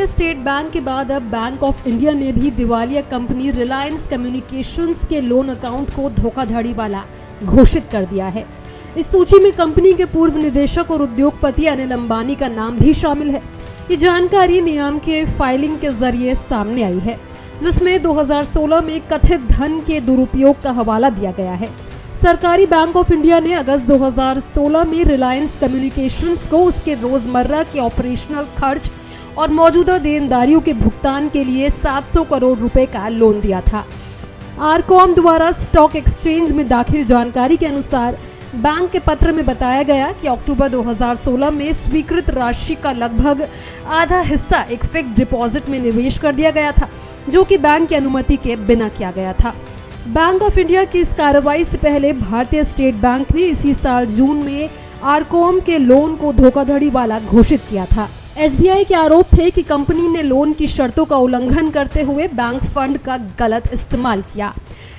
भारतीय state bank के बाद अब बैंक ऑफ इंडिया ने भी दिवालिया कंपनी रिलायंस कम्युनिकेशंस के लोन अकाउंट को धोखाधड़ी वाला घोषित कर दिया है। इस सूची में कंपनी के पूर्व निदेशक और उद्योगपति अनिल अंबानी का नाम भी शामिल है। ये जानकारी नियाम के फाइलिंग के जरिए सामने आई है, जिसमें 2016 में कथित धन के दुरुपयोग का हवाला दिया गया है। सरकारी बैंक ऑफ इंडिया ने अगस्त 2016 में रिलायंस कम्युनिकेशंस को उसके रोजमर्रा के ऑपरेशनल खर्च और मौजूदा देनदारियों के भुगतान के लिए 700 करोड़ रुपए का लोन दिया था। आरकॉम द्वारा स्टॉक एक्सचेंज में दाखिल जानकारी के अनुसार बैंक के पत्र में बताया गया कि अक्टूबर 2016 में स्वीकृत राशि का लगभग आधा हिस्सा एक फिक्स्ड डिपॉजिट में निवेश कर दिया गया था, जो कि बैंक की अनुमति के बिना किया गया था। बैंक ऑफ इंडिया की इस कार्रवाई से पहले भारतीय स्टेट बैंक ने इसी साल जून में आरकॉम के लोन को धोखाधड़ी वाला घोषित किया था। एसबीआई के आरोप थे कि कंपनी ने लोन की शर्तों का उल्लंघन करते हुए बैंक फंड का गलत इस्तेमाल किया।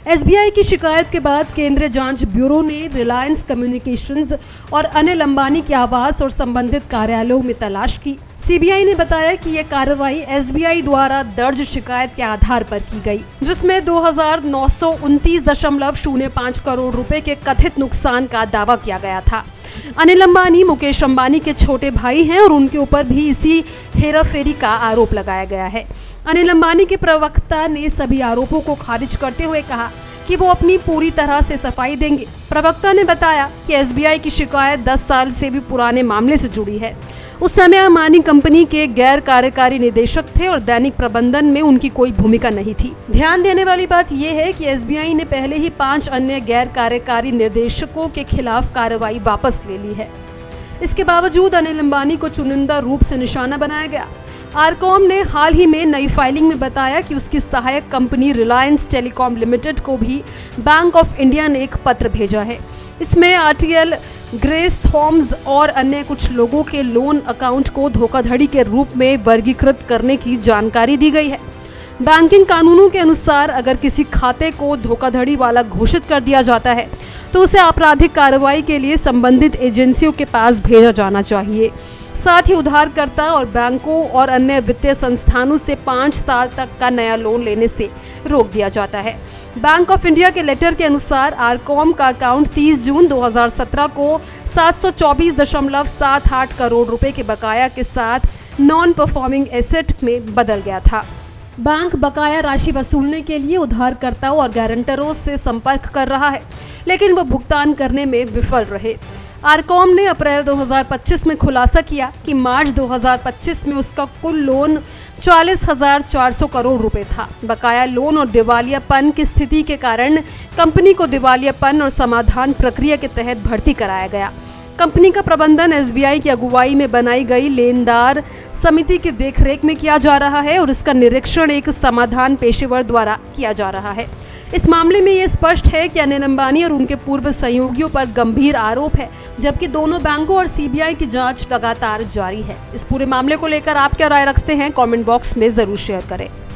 एसबीआई की शिकायत के बाद केंद्रीय जांच ब्यूरो ने रिलायंस कम्युनिकेशंस और अनिल अंबानी के आवास और संबंधित कार्यालयों में तलाश की। सीबीआई ने बताया कि यह कार्रवाई एसबीआई द्वारा दर्ज शिकायत के आधार पर की गई, जिसमें 2,929.05 करोड़ रुपए के कथित नुकसान का दावा किया गया था। अनिल अंबानी मुकेश अंबानी के छोटे भाई हैं और उनके ऊपर भी इसी हेराफेरी का आरोप लगाया गया है। अनिल अंबानी के प्रवक्ता ने सभी आरोपों को खारिज करते हुए कहा कि वो अपनी पूरी तरह से सफाई देंगे। प्रवक्ता ने बताया कि एसबीआई की शिकायत 10 साल से भी पुराने मामले से जुड़ी है। उस समय अंबानी कंपनी के गैर कार्यकारी निदेशक थे और दैनिक प्रबंधन में उनकी कोई भूमिका नहीं थी। ध्यान देने वाली बात यह है कि एसबीआई ने पहले ही 5 अन्य गैर कार्यकारी निर्देशकों के खिलाफ कार्रवाई वापस ले ली है। इसके बावजूद अनिल अंबानी को चुनिंदा रूप से निशाना बनाया गया। आरकॉम ने हाल ही में नई फाइलिंग में बताया कि उसकी सहायक कंपनी रिलायंस टेलीकॉम लिमिटेड को भी बैंक ऑफ इंडिया ने एक पत्र भेजा है। इसमें आरटीएल, ग्रेस थॉम्स और अन्य कुछ लोगों के लोन अकाउंट को धोखाधड़ी के रूप में वर्गीकृत करने की जानकारी दी गई है। बैंकिंग कानूनों के अनुसार अगर किसी खाते को धोखाधड़ी वाला घोषित कर दिया जाता है तो उसे आपराधिक कार्रवाई के लिए संबंधित एजेंसियों के पास भेजा जाना चाहिए। साथ ही उधारकर्ता और बैंकों और अन्य वित्तीय संस्थानों से 5 साल तक का नया लोन लेने से रोक दिया जाता है। बैंक ऑफ इंडिया के लेटर के अनुसार आरकॉम का अकाउंट 30 जून 2017 को 724.78 करोड़ रुपए के बकाया के साथ नॉन परफॉर्मिंग एसेट में बदल गया था। बैंक बकाया राशि वसूलने के लिए उधारकर्ताओं और गारंटरों से संपर्क कर रहा है, लेकिन वो भुगतान करने में विफल रहे। आरकॉम ने अप्रैल 2025 में खुलासा किया कि मार्च 2025 में उसका कुल लोन 44,400 करोड़ रुपए था। बकाया लोन और दिवालियापन की स्थिति के कारण कंपनी को दिवालियापन और समाधान प्रक्रिया के तहत भर्ती कराया गया। कंपनी का प्रबंधन एसबीआई की अगुवाई में बनाई गई लेनदार समिति की देखरेख में किया जा रहा है और इसका निरीक्षण एक समाधान पेशेवर द्वारा किया जा रहा है। इस मामले में ये स्पष्ट है कि अनिल अंबानी और उनके पूर्व सहयोगियों पर गंभीर आरोप है, जबकि दोनों बैंकों और सीबीआई की जांच लगातार जारी है। इस पूरे मामले को लेकर आप क्या राय रखते हैं? कमेंट बॉक्स में जरूर शेयर करें।